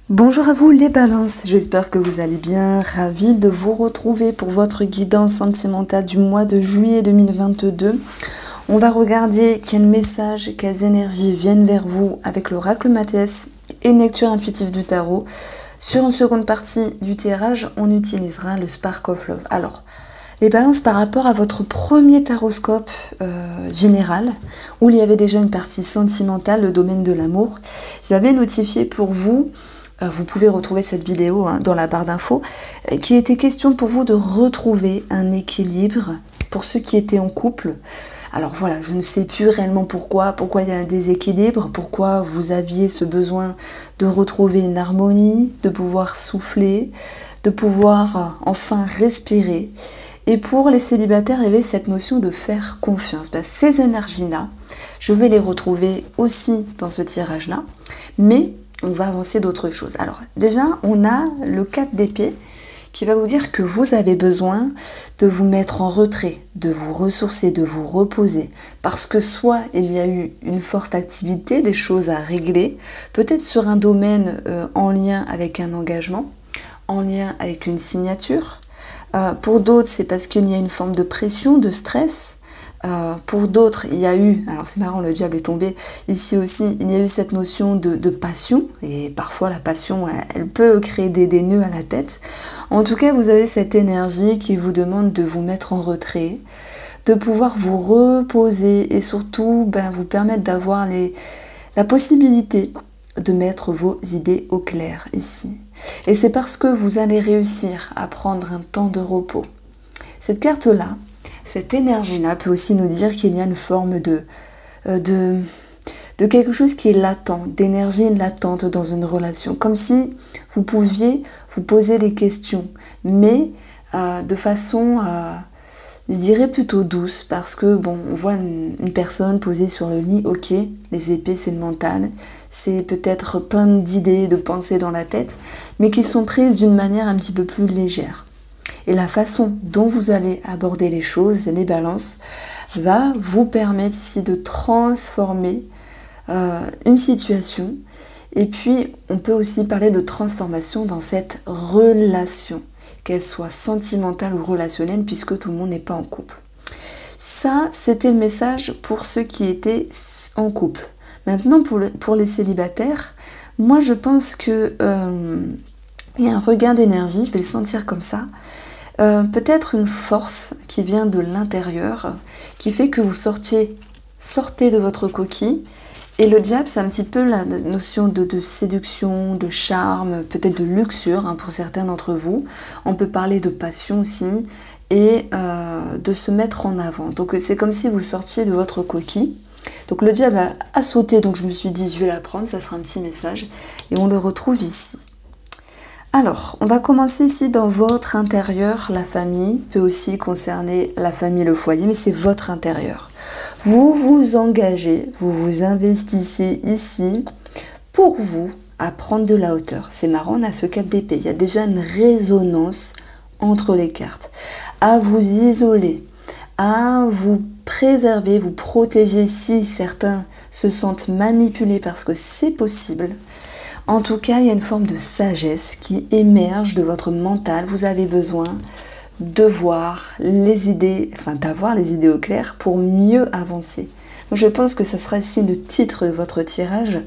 Bonjour à vous les balances, j'espère que vous allez bien, ravie de vous retrouver pour votre guidance sentimentale du mois de juillet 2022. On va regarder quels messages, quelles énergies viennent vers vous avec l'oracle Matès et une lecture intuitive du tarot. Sur une seconde partie du tirage, on utilisera le Spark of Love. Alors, les balances par rapport à votre premier taroscope général, où il y avait déjà une partie sentimentale, le domaine de l'amour, j'avais notifié pour vous, vous pouvez retrouver cette vidéo dans la barre d'infos, qu'il était question pour vous de retrouver un équilibre pour ceux qui étaient en couple. Alors voilà, je ne sais plus réellement pourquoi il y a un déséquilibre, pourquoi vous aviez ce besoin de retrouver une harmonie, de pouvoir souffler, de pouvoir enfin respirer. Et pour les célibataires, il y avait cette notion de faire confiance. Ces énergies-là, je vais les retrouver aussi dans ce tirage-là, mais on va avancer d'autres choses. Alors déjà, on a le 4 d'épée qui va vous dire que vous avez besoin de vous mettre en retrait, de vous ressourcer, de vous reposer. Parce que soit il y a eu une forte activité, des choses à régler, peut-être sur un domaine en lien avec un engagement, en lien avec une signature. Pour d'autres, c'est parce qu'il y a une forme de pression, de stress. Pour d'autres, il y a eu, alors c'est marrant, le diable est tombé, ici aussi, il y a eu cette notion de passion, et parfois la passion, elle peut créer des nœuds à la tête. En tout cas, vous avez cette énergie qui vous demande de vous mettre en retrait, de pouvoir vous reposer, et surtout, vous permettre d'avoir la possibilité de mettre vos idées au clair ici. Et c'est parce que vous allez réussir à prendre un temps de repos. Cette carte-là, cette énergie-là peut aussi nous dire qu'il y a une forme de quelque chose qui est latent, d'énergie latente dans une relation. Comme si vous pouviez vous poser des questions, mais de façon, je dirais plutôt douce, parce que bon, on voit une personne posée sur le lit, ok, les épées c'est le mental, c'est peut-être plein d'idées, de pensées dans la tête, mais qui sont prises d'une manière un petit peu plus légère. Et la façon dont vous allez aborder les choses, les balances, va vous permettre ici de transformer une situation. Et puis, on peut aussi parler de transformation dans cette relation, qu'elle soit sentimentale ou relationnelle, puisque tout le monde n'est pas en couple. Ça, c'était le message pour ceux qui étaient en couple. Maintenant, pour les célibataires, moi, je pense que il y a un regain d'énergie, je vais le sentir comme ça. Peut-être une force qui vient de l'intérieur, qui fait que vous sortez de votre coquille. Et le diable, c'est un petit peu la notion de séduction, de charme, peut-être de luxure pour certains d'entre vous. On peut parler de passion aussi et de se mettre en avant. Donc c'est comme si vous sortiez de votre coquille. Donc le diable a sauté, donc je me suis dit je vais la prendre, ça sera un petit message. Et on le retrouve ici. Alors, on va commencer ici dans votre intérieur. La famille peut aussi concerner la famille, le foyer, mais c'est votre intérieur. Vous vous engagez, vous vous investissez ici pour vous à prendre de la hauteur. C'est marrant, on a ce 4 d'épée. Il y a déjà une résonance entre les cartes. À vous isoler, à vous préserver, vous protéger si certains se sentent manipulés parce que c'est possible. En tout cas, il y a une forme de sagesse qui émerge de votre mental. Vous avez besoin de voir les idées, d'avoir les idées au clair pour mieux avancer. Je pense que ça sera ici le titre de votre tirage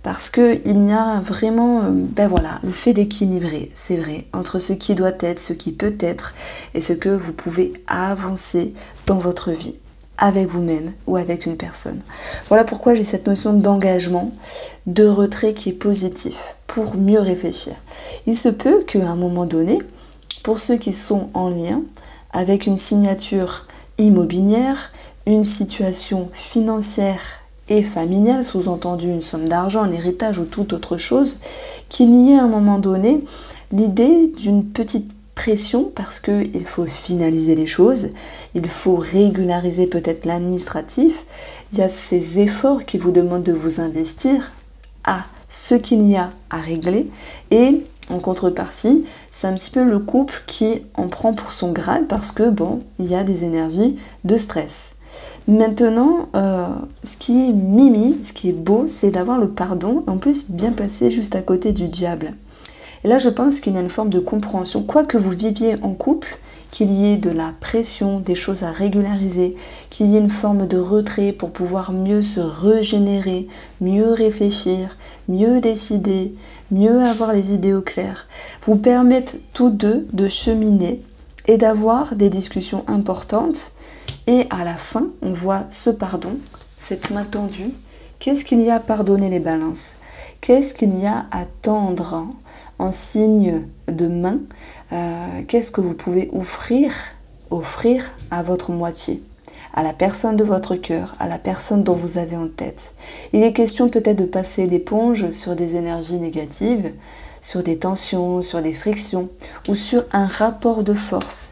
parce qu'il y a vraiment, le fait d'équilibrer, c'est vrai, entre ce qui doit être, ce qui peut être et ce que vous pouvez avancer dans votre vie, avec vous-même ou avec une personne. Voilà pourquoi j'ai cette notion d'engagement, de retrait qui est positif, pour mieux réfléchir. Il se peut qu'à un moment donné, pour ceux qui sont en lien avec une signature immobilière, une situation financière et familiale, sous-entendu une somme d'argent, un héritage ou toute autre chose, qu'il y ait à un moment donné l'idée d'une petite pression parce qu'il faut finaliser les choses, il faut régulariser peut-être l'administratif, il y a ces efforts qui vous demandent de vous investir à ce qu'il y a à régler et en contrepartie, c'est un petit peu le couple qui en prend pour son grade parce que il y a des énergies de stress. Maintenant, ce qui est mimi, ce qui est beau, c'est d'avoir le pardon, en plus bien placé juste à côté du diable. Et là, je pense qu'il y a une forme de compréhension. Quoi que vous viviez en couple, qu'il y ait de la pression, des choses à régulariser, qu'il y ait une forme de retrait pour pouvoir mieux se régénérer, mieux réfléchir, mieux décider, mieux avoir les idées au clair, vous permettent tous deux de cheminer et d'avoir des discussions importantes. Et à la fin, on voit ce pardon, cette main tendue. Qu'est-ce qu'il y a à pardonner les balances? Qu'est-ce qu'il y a à tendre en signe de main? Qu'est-ce que vous pouvez offrir à votre moitié, à la personne de votre cœur, à la personne dont vous avez en tête? Il est question peut-être de passer l'éponge sur des énergies négatives, sur des tensions, sur des frictions ou sur un rapport de force.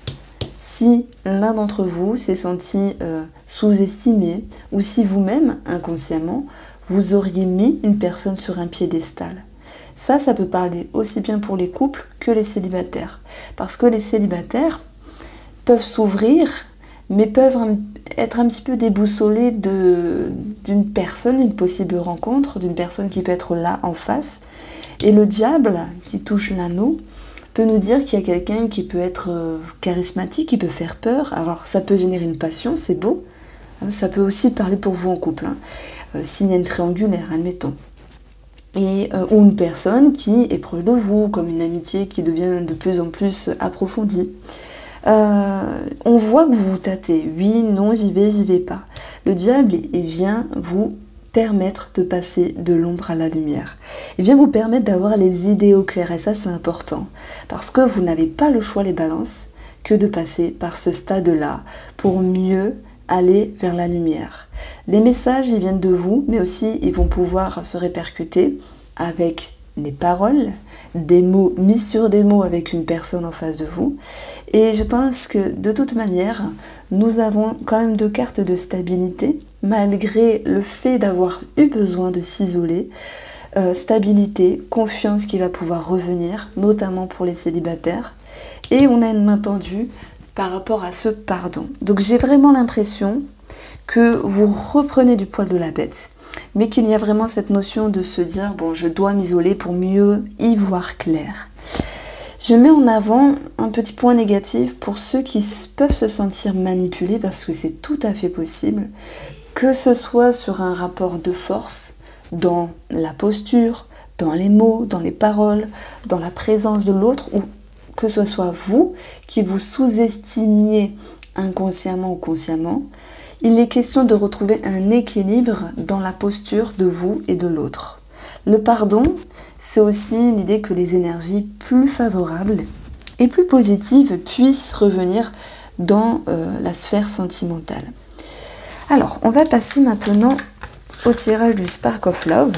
Si l'un d'entre vous s'est senti sous-estimé ou si vous-même, inconsciemment, vous auriez mis une personne sur un piédestal. Ça peut parler aussi bien pour les couples que les célibataires. Parce que les célibataires peuvent s'ouvrir, mais peuvent être un petit peu déboussolés d'une personne, une possible rencontre, d'une personne qui peut être là en face. Et le diable qui touche l'anneau peut nous dire qu'il y a quelqu'un qui peut être charismatique, qui peut faire peur. Alors ça peut générer une passion, c'est beau. Ça peut aussi parler pour vous en couple. S'il y a une triangulaire, admettons. Ou une personne qui est proche de vous, comme une amitié qui devient de plus en plus approfondie. On voit que vous vous tâtez. Oui, non, j'y vais pas. Le diable, il vient vous permettre de passer de l'ombre à la lumière. Il vient vous permettre d'avoir les idées au clair. Et ça, c'est important. Parce que vous n'avez pas le choix, les balances, que de passer par ce stade-là pour mieux aller vers la lumière. Les messages, ils viennent de vous, mais aussi ils vont pouvoir se répercuter avec des paroles, des mots mis sur des mots avec une personne en face de vous. Et je pense que de toute manière, nous avons quand même deux cartes de stabilité, malgré le fait d'avoir eu besoin de s'isoler. Stabilité, confiance qui va pouvoir revenir, notamment pour les célibataires. Et on a une main tendue par rapport à ce pardon. Donc j'ai vraiment l'impression que vous reprenez du poil de la bête, mais qu'il y a vraiment cette notion de se dire, bon, je dois m'isoler pour mieux y voir clair. Je mets en avant un petit point négatif pour ceux qui peuvent se sentir manipulés, parce que c'est tout à fait possible, que ce soit sur un rapport de force, dans la posture, dans les mots, dans les paroles, dans la présence de l'autre, ou que ce soit vous qui vous sous-estimiez inconsciemment ou consciemment. Il est question de retrouver un équilibre dans la posture de vous et de l'autre. Le pardon, c'est aussi l'idée que les énergies plus favorables et plus positives puissent revenir dans la sphère sentimentale. Alors, on va passer maintenant au tirage du Spark of Love.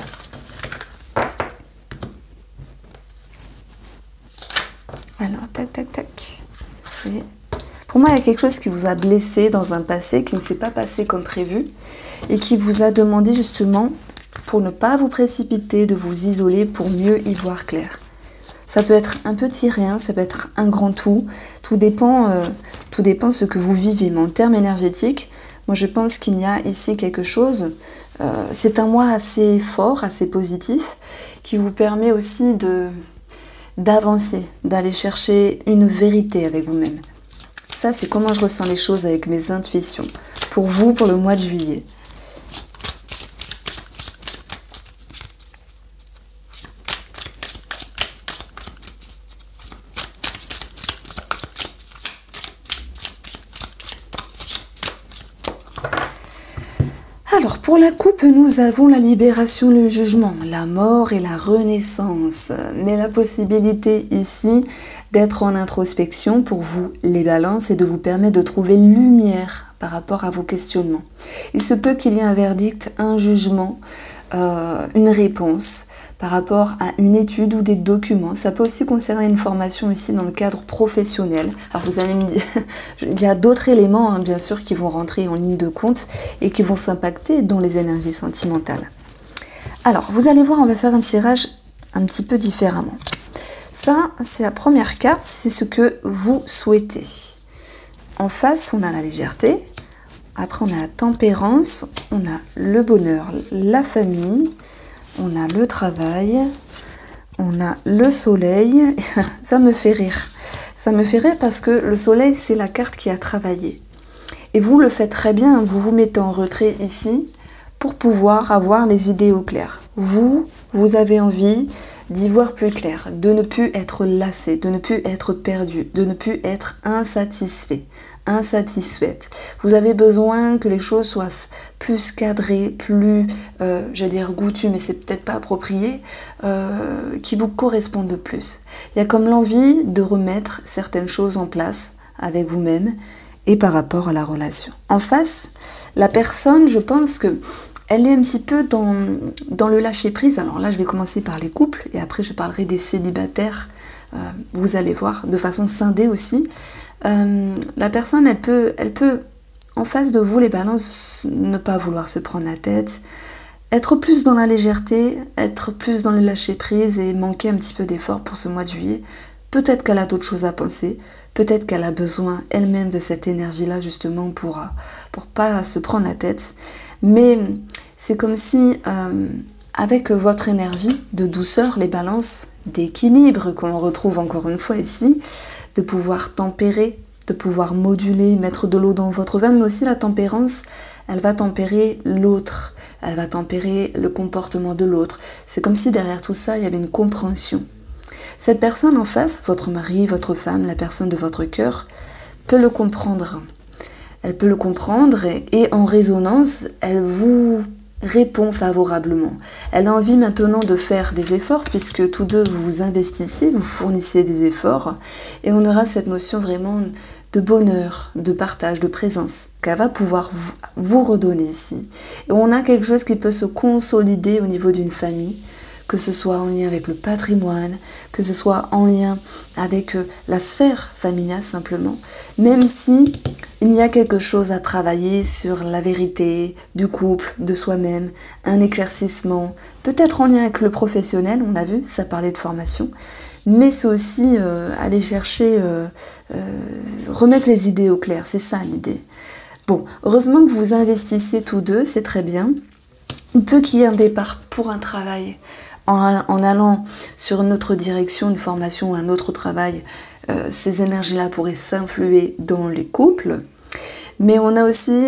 Alors, tac, tac, tac. Pour moi, il y a quelque chose qui vous a blessé dans un passé, qui ne s'est pas passé comme prévu, et qui vous a demandé justement, pour ne pas vous précipiter, de vous isoler pour mieux y voir clair. Ça peut être un petit rien, ça peut être un grand tout. Tout dépend de ce que vous vivez. Mais en termes énergétiques, moi je pense qu'il y a ici quelque chose. C'est un mois assez fort, assez positif, qui vous permet aussi d'avancer, d'aller chercher une vérité avec vous-même. Ça, c'est comment je ressens les choses avec mes intuitions. Pour vous, pour le mois de juillet. Alors, pour la coupe, nous avons la libération, le jugement, la mort et la renaissance. Mais la possibilité ici d'être en introspection pour vous, les balances, et de vous permettre de trouver lumière par rapport à vos questionnements. Il se peut qu'il y ait un verdict, un jugement, une réponse par rapport à une étude ou des documents. Ça peut aussi concerner une formation ici dans le cadre professionnel. Alors vous allez me dire, il y a d'autres éléments hein, bien sûr qui vont rentrer en ligne de compte et qui vont s'impacter dans les énergies sentimentales. Alors vous allez voir, on va faire un tirage un petit peu différemment. Ça, c'est la première carte, c'est ce que vous souhaitez. En face, on a la légèreté. Après, on a la tempérance, on a le bonheur, la famille, on a le travail, on a le soleil. Ça me fait rire. Ça me fait rire parce que le soleil, c'est la carte qui a travaillé. Et vous le faites très bien, vous vous mettez en retrait ici pour pouvoir avoir les idées au clair. Vous avez envie d'y voir plus clair, de ne plus être lassé, de ne plus être perdu, de ne plus être insatisfait, insatisfaite. Vous avez besoin que les choses soient plus cadrées, plus, j'allais dire goûtues, mais c'est peut-être pas approprié, qui vous correspondent de plus. Il y a comme l'envie de remettre certaines choses en place avec vous-même et par rapport à la relation. En face, la personne, je pense que elle est un petit peu dans le lâcher-prise. Alors là, je vais commencer par les couples et après, je parlerai des célibataires. Vous allez voir, de façon scindée aussi. La personne, elle peut, en face de vous, les balances, ne pas vouloir se prendre la tête, être plus dans la légèreté, être plus dans le lâcher-prise et manquer un petit peu d'effort pour ce mois de juillet. Peut-être qu'elle a d'autres choses à penser. Peut-être qu'elle a besoin elle-même de cette énergie-là justement pour pas se prendre la tête. Mais c'est comme si, avec votre énergie de douceur, les balances, d'équilibre que l'on retrouve encore une fois ici, de pouvoir tempérer, de pouvoir moduler, mettre de l'eau dans votre vin, mais aussi la tempérance, elle va tempérer l'autre, elle va tempérer le comportement de l'autre. C'est comme si derrière tout ça, il y avait une compréhension. Cette personne en face, votre mari, votre femme, la personne de votre cœur, peut le comprendre. Elle peut le comprendre et en résonance, elle vous répond favorablement. Elle a envie maintenant de faire des efforts puisque tous deux vous vous investissez, vous fournissez des efforts et on aura cette notion vraiment de bonheur, de partage, de présence qu'elle va pouvoir vous redonner ici. Et on a quelque chose qui peut se consolider au niveau d'une famille, que ce soit en lien avec le patrimoine, que ce soit en lien avec la sphère familiale simplement, même si il y a quelque chose à travailler sur la vérité du couple, de soi-même, un éclaircissement, peut-être en lien avec le professionnel, on a vu, ça parlait de formation, mais c'est aussi aller chercher, remettre les idées au clair, c'est ça l'idée. Bon, heureusement que vous investissez tous deux, c'est très bien. Il peut qu'il y ait un départ pour un travail en allant sur une autre direction, une formation ou un autre travail, ces énergies-là pourraient s'influer dans les couples. Mais on a aussi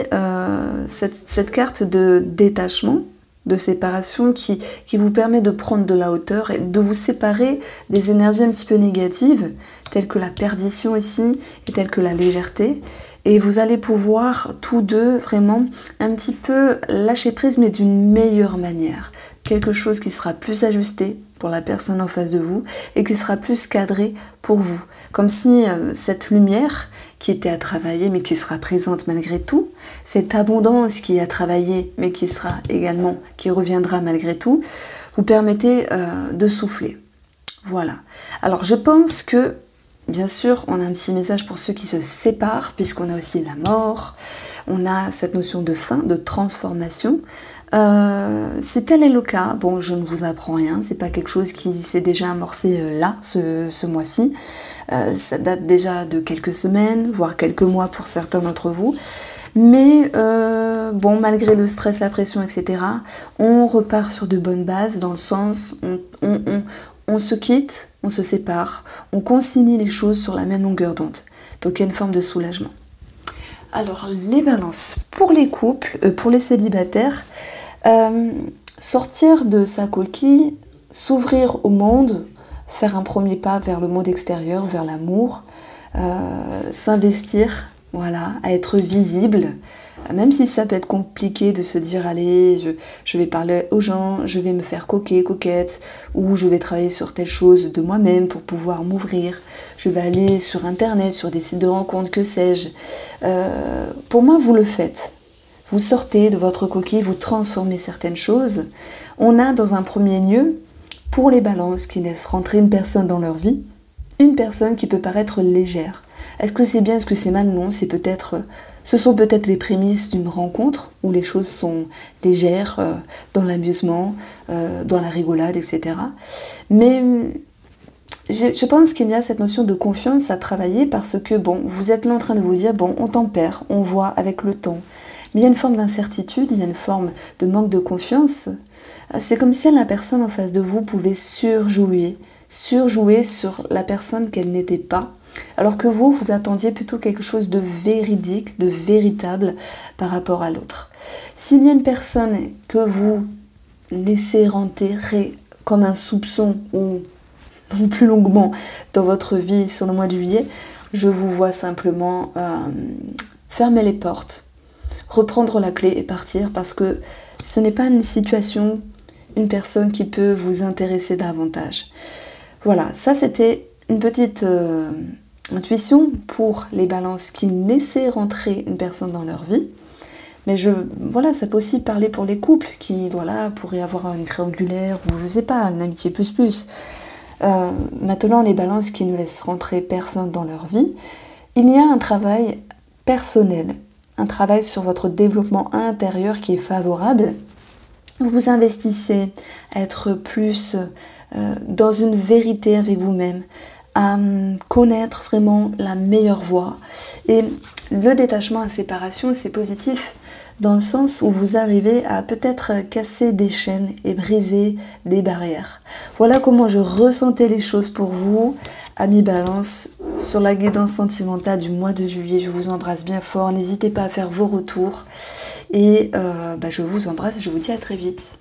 cette carte de détachement, de séparation qui vous permet de prendre de la hauteur et de vous séparer des énergies un petit peu négatives, telles que la perdition ici et telles que la légèreté. Et vous allez pouvoir tous deux vraiment un petit peu lâcher prise, mais d'une meilleure manière. Quelque chose qui sera plus ajusté pour la personne en face de vous et qui sera plus cadré pour vous. Comme si cette lumière qui était à travailler mais qui sera présente malgré tout, cette abondance qui est à travailler mais qui sera également, qui reviendra malgré tout, vous permettez de souffler. Voilà. Alors je pense que bien sûr, on a un petit message pour ceux qui se séparent, puisqu'on a aussi la mort, on a cette notion de fin, de transformation. Si tel est le cas, bon, je ne vous apprends rien, c'est pas quelque chose qui s'est déjà amorcé là, ce mois-ci. Ça date déjà de quelques semaines, voire quelques mois pour certains d'entre vous. Mais bon, malgré le stress, la pression, etc., on repart sur de bonnes bases, dans le sens, on se quitte, on se sépare, on consigne les choses sur la même longueur d'onde. Donc il y a une forme de soulagement. Alors les balances pour les couples, pour les célibataires, sortir de sa coquille, s'ouvrir au monde, faire un premier pas vers le monde extérieur, vers l'amour, s'investir, voilà, à être visible. Même si ça peut être compliqué de se dire allez, je vais parler aux gens, je vais me faire coquet, coquette, ou je vais travailler sur telle chose de moi-même pour pouvoir m'ouvrir, je vais aller sur internet, sur des sites de rencontres, que sais-je. Pour moi, vous le faites. Vous sortez de votre coquille, vous transformez certaines choses. On a dans un premier lieu, pour les balances qui laissent rentrer une personne dans leur vie, une personne qui peut paraître légère. Est-ce que c'est bien, est-ce que c'est mal? Non, ce sont peut-être les prémices d'une rencontre où les choses sont légères, dans l'amusement, dans la rigolade, etc. Mais je pense qu'il y a cette notion de confiance à travailler parce que, bon, vous êtes là en train de vous dire, bon, on tempère, on voit avec le temps. Mais il y a une forme d'incertitude, il y a une forme de manque de confiance. C'est comme si la personne en face de vous pouvait surjouer sur la personne qu'elle n'était pas, alors que vous attendiez plutôt quelque chose de véridique, de véritable par rapport à l'autre. S'il y a une personne que vous laissez enterrer comme un soupçon ou plus longuement dans votre vie sur le mois de juillet, je vous vois simplement fermer les portes, reprendre la clé et partir, parce que ce n'est pas une situation, une personne qui peut vous intéresser davantage. Voilà, ça c'était une petite intuition pour les balances qui laissaient rentrer une personne dans leur vie. Mais voilà, ça peut aussi parler pour les couples qui pourraient avoir une triangulaire ou je sais pas, une amitié plus. Maintenant, les balances qui ne laissent rentrer personne dans leur vie, il y a un travail personnel, un travail sur votre développement intérieur qui est favorable. Vous investissez à être plus dans une vérité avec vous-même, à connaître vraiment la meilleure voie. Et le détachement, la séparation, c'est positif dans le sens où vous arrivez à peut-être casser des chaînes et briser des barrières. Voilà comment je ressentais les choses pour vous, amis Balance, sur la guidance sentimentale du mois de juillet. Je vous embrasse bien fort, n'hésitez pas à faire vos retours. Et je vous embrasse et je vous dis à très vite.